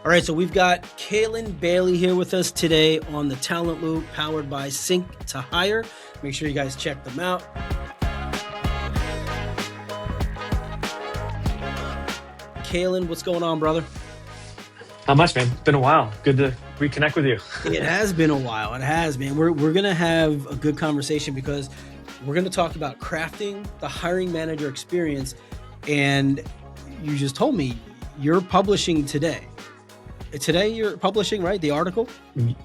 All right, so we've got Cailean Bailey here with us today on the Talent Loop, powered by Sync to Hire. Make sure you guys check them out. Cailean, what's going on, brother? Not much, man. It's been a while. Good to reconnect with you. It has been a while. It has, man. We're going to have a good conversation because we're going to talk about crafting the hiring manager experience. And you just told me you're publishing today. Today you're publishing, right? The article?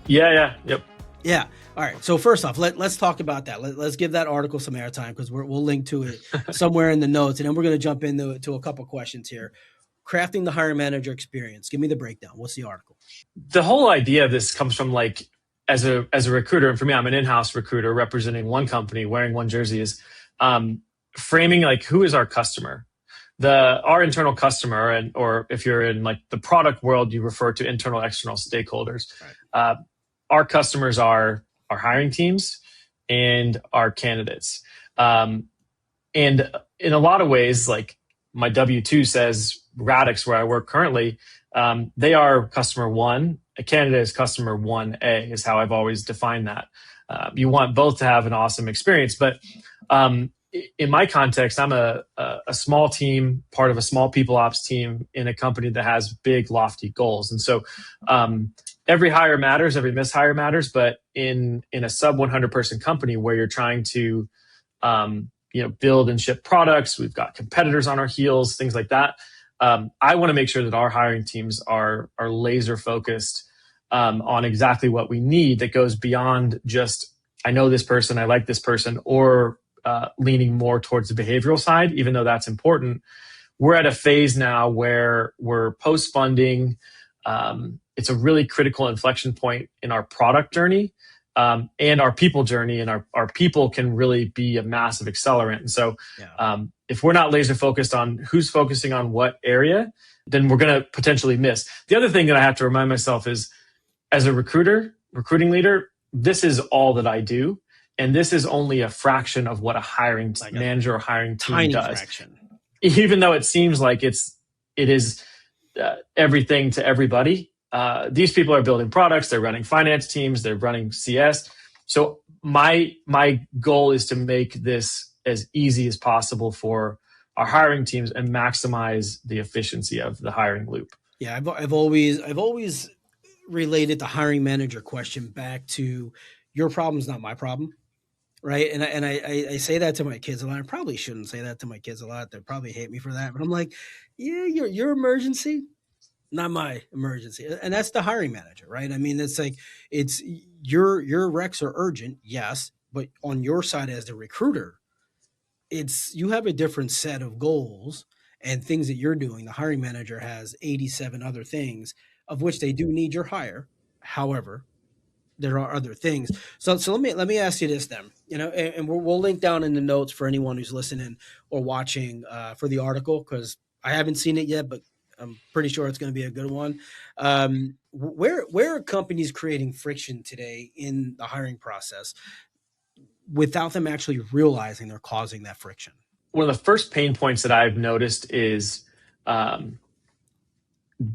Yeah. Yep. Yeah. All right. So first off, let's talk about that. Let's give that article some airtime because we'll link to it somewhere in the notes. And then we're going to jump into a couple questions here. Crafting the hiring manager experience. Give me the breakdown. What's the article? The whole idea of this comes from as a recruiter, and for me, I'm an in-house recruiter representing one company, wearing one jersey, is framing who is our customer? Our internal customer, or if you're in the product world, you refer to internal, external stakeholders. Right. Our customers are our hiring teams and our candidates. And in a lot of ways, my W-2 says Radix, where I work currently, they are customer one. A candidate is customer 1A is how I've always defined that. You want both to have an awesome experience, but in my context, I'm a small team, part of a small people ops team in a company that has big, lofty goals. And so every hire matters, every mishire matters, but in a sub 100 person company where you're trying to build and ship products, we've got competitors on our heels, things like that. I want to make sure that our hiring teams are laser focused on exactly what we need that goes beyond just, I know this person, I like this person, or leaning more towards the behavioral side, even though that's important. We're at a phase now where we're post-funding. It's a really critical inflection point in our product journey and our people journey, and our people can really be a massive accelerant. And so if we're not laser focused on who's focusing on what area, then we're going to potentially miss. The other thing that I have to remind myself is, as a recruiting leader, this is all that I do. And this is only a fraction of what a hiring manager or hiring team does. Fraction. Even though it seems like it is everything to everybody. These people are building products. They're running finance teams. They're running CS. So my goal is to make this as easy as possible for our hiring teams and maximize the efficiency of the hiring loop. Yeah, I've always related the hiring manager question back to your problem's not my problem. Right. And I say that to my kids a lot. I probably shouldn't say that to my kids a lot. They'll probably hate me for that. But I'm like, yeah, your emergency, not my emergency. And that's the hiring manager, right? I mean, it's your recs are urgent, yes, but on your side as the recruiter, you have a different set of goals and things that you're doing. The hiring manager has 87 other things of which they do need your hire. However, there are other things. So let me ask you this then, and we'll link down in the notes for anyone who's listening or watching for the article, because I haven't seen it yet, but I'm pretty sure it's going to be a good one. Where are companies creating friction today in the hiring process without them actually realizing they're causing that friction? One of the first pain points that I've noticed is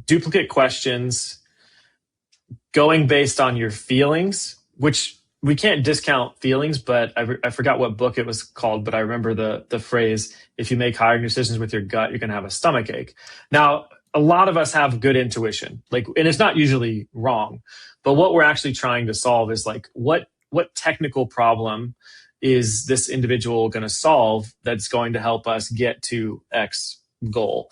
duplicate questions, going based on your feelings, which we can't discount feelings, but I forgot what book it was called, but I remember the phrase, if you make hiring decisions with your gut, you're going to have a stomach ache. Now, a lot of us have good intuition, and it's not usually wrong, but what we're actually trying to solve is what technical problem is this individual going to solve that's going to help us get to X goal?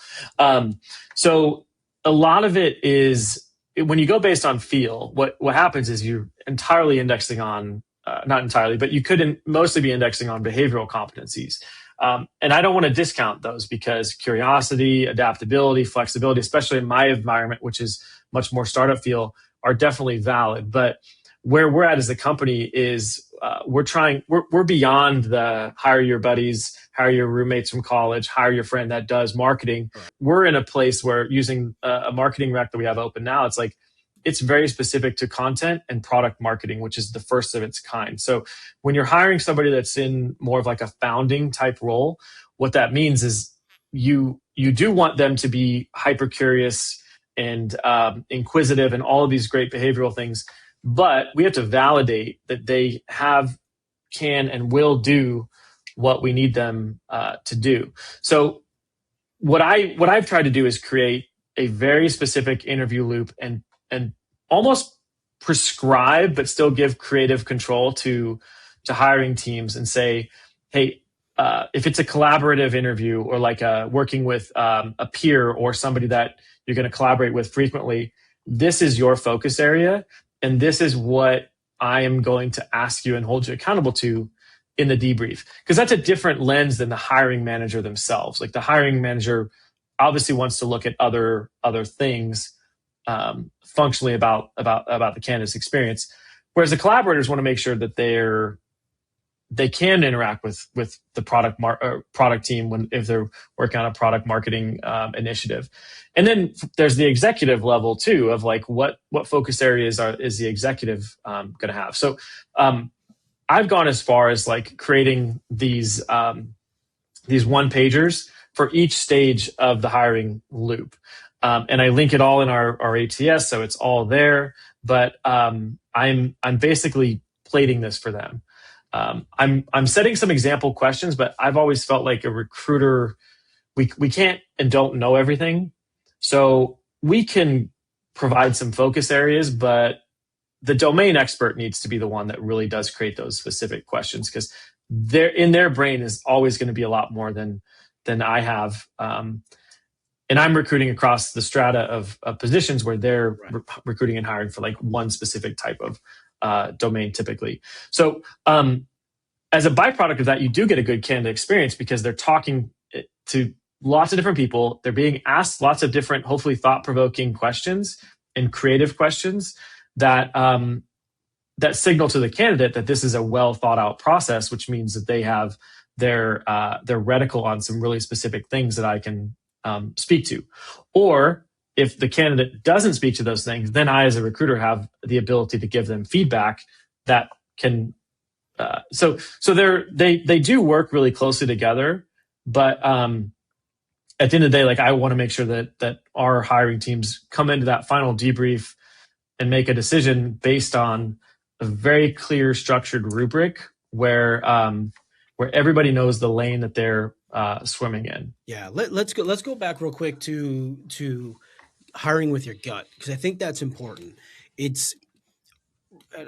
So a lot of it is, when you go based on feel, what happens is you're entirely indexing on, not entirely, but you could mostly be indexing on behavioral competencies. And I don't want to discount those, because curiosity, adaptability, flexibility, especially in my environment, which is much more startup feel, are definitely valid. But where we're at as a company is we're beyond the hire your buddies, hire your roommates from college, hire your friend that does marketing. Right. We're in a place where, using a marketing rec that we have open now, it's very specific to content and product marketing, which is the first of its kind. So when you're hiring somebody that's in more of a founding type role, what that means is you do want them to be hyper curious and inquisitive and all of these great behavioral things. But we have to validate that they have, can, and will do what we need them to do. So what I've tried to do is create a very specific interview loop and almost prescribe, but still give creative control to hiring teams and say, hey, if it's a collaborative interview or like working with a peer or somebody that you're going to collaborate with frequently, this is your focus area, and this is what I am going to ask you and hold you accountable to in the debrief, because that's a different lens than the hiring manager themselves. Like the hiring manager obviously wants to look at other things functionally about the candidate's experience, whereas the collaborators want to make sure that they can interact with the product team if they're working on a product marketing initiative. And then there's the executive level too, of like what focus areas is the executive going to have. So I've gone as far as like creating these one pagers for each stage of the hiring loop. And I link it all in our ATS, so it's all there. But I'm basically plating this for them. I'm setting some example questions, but I've always felt like a recruiter, we can't and don't know everything. So we can provide some focus areas, but the domain expert needs to be the one that really does create those specific questions, because in their brain is always going to be a lot more than I have. And I'm recruiting across the strata of positions where they're recruiting and hiring for like one specific type of domain typically. So as a byproduct of that, you do get a good candidate experience because they're talking to lots of different people. They're being asked lots of different, hopefully thought-provoking questions and creative questions that signal to the candidate that this is a well thought out process, which means that they have their reticle on some really specific things that I can speak to. Or if the candidate doesn't speak to those things, then I, as a recruiter, have the ability to give them feedback that can. So they do work really closely together, but at the end of the day, like I want to make sure that our hiring teams come into that final debrief and make a decision based on a very clear, structured rubric where everybody knows the lane that they're swimming in. Yeah, let's go back real quick to hiring with your gut, because I think that's important.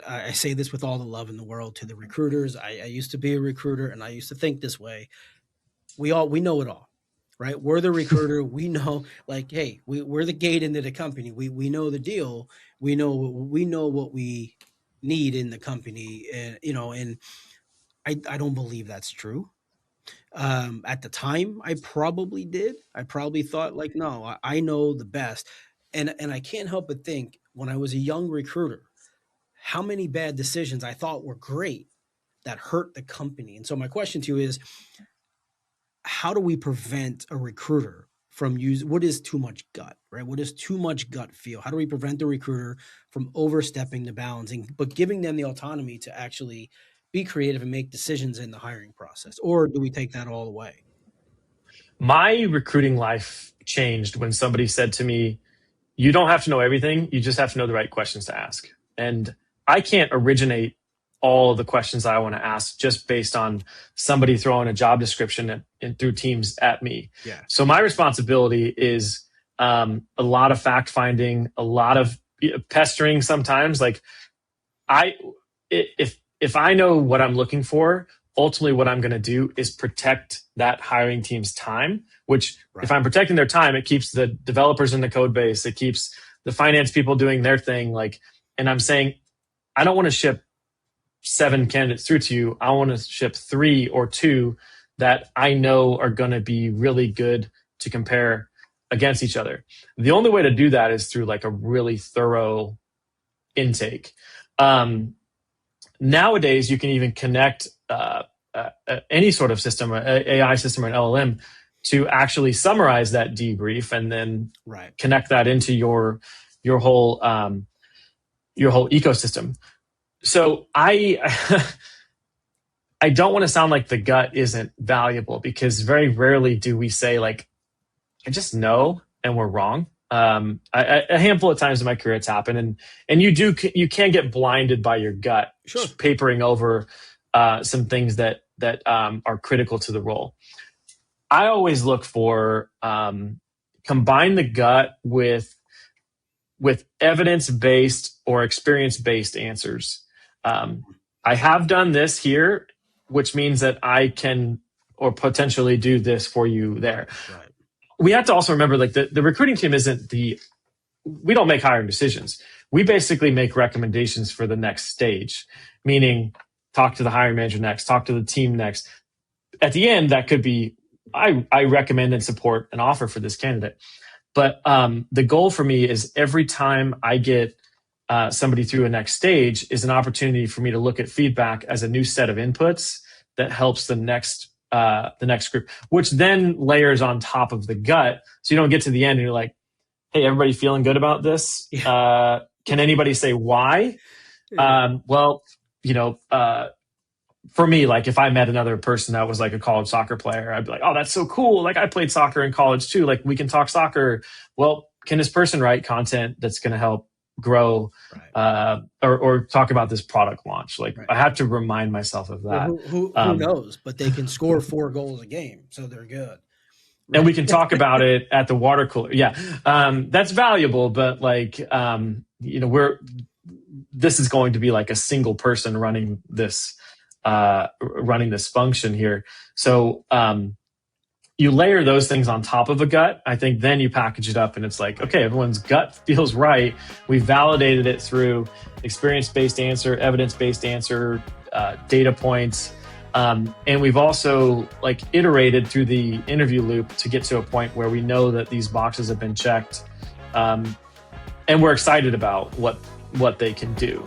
I say this with all the love in the world to the recruiters. I used to be a recruiter, and I used to think this way. We know it all, right? We're the recruiter. We know, like, hey, we're the gate into the company. We know the deal. We know what we need in the company, and I don't believe that's true. At the time, I probably did. I probably thought like, no, I know the best, and I can't help but think when I was a young recruiter, how many bad decisions I thought were great that hurt the company. And so my question to you is, how do we prevent a recruiter from what is too much gut, right? What is too much gut feel? How do we prevent the recruiter from overstepping the bounds, but giving them the autonomy to actually be creative and make decisions in the hiring process? Or do we take that all away? My recruiting life changed when somebody said to me, you don't have to know everything. You just have to know the right questions to ask. And I can't originate all of the questions I want to ask just based on somebody throwing a job description and through Teams at me. Yeah. So my responsibility is a lot of fact finding, a lot of pestering sometimes. Like if I know what I'm looking for, ultimately what I'm going to do is protect that hiring team's time, which if I'm protecting their time, it keeps the developers in the code base. It keeps the finance people doing their thing. And I'm saying, I don't want to ship 7 candidates through to you. I want to ship 3 or 2 that I know are going to be really good to compare against each other. The only way to do that is through like a really thorough intake. Nowadays, you can even connect any sort of system, an AI system or an LLM, to actually summarize that debrief and then connect that into your whole ecosystem. So I don't want to sound like the gut isn't valuable, because very rarely do we say like, I just know and we're wrong. A handful of times in my career it's happened, and you can get blinded by your gut, Sure. papering over some things that are critical to the role. I always look for combine the gut with evidence-based or experience-based answers. I have done this here, which means that I can or potentially do this for you there. Right. We have to also remember, like, the recruiting team we don't make hiring decisions. We basically make recommendations for the next stage, meaning talk to the hiring manager next, talk to the team next. At the end, that could be, I recommend and support an offer for this candidate. But the goal for me is every time I get somebody through a next stage is an opportunity for me to look at feedback as a new set of inputs that helps the next group, which then layers on top of the gut. So you don't get to the end and you're like, hey, everybody feeling good about this? Yeah. Can anybody say why? Yeah. Well, for me, like, if I met another person that was like a college soccer player, I'd be like, oh, that's so cool. Like, I played soccer in college too. Like, we can talk soccer. Well, can this person write content that's going to help grow or talk about this product launch? Like, I have to remind myself of that. Well, who knows? But they can score 4 goals a game, so they're good. And we can talk about it at the water cooler. Yeah. That's valuable, but like, this is going to be like a single person running this function here. So, you layer those things on top of a gut. I think then you package it up and it's like, okay, everyone's gut feels right. We validated it through experience-based answer, evidence-based answer, data points. And we've also like iterated through the interview loop to get to a point where we know that these boxes have been checked. And we're excited about what they can do.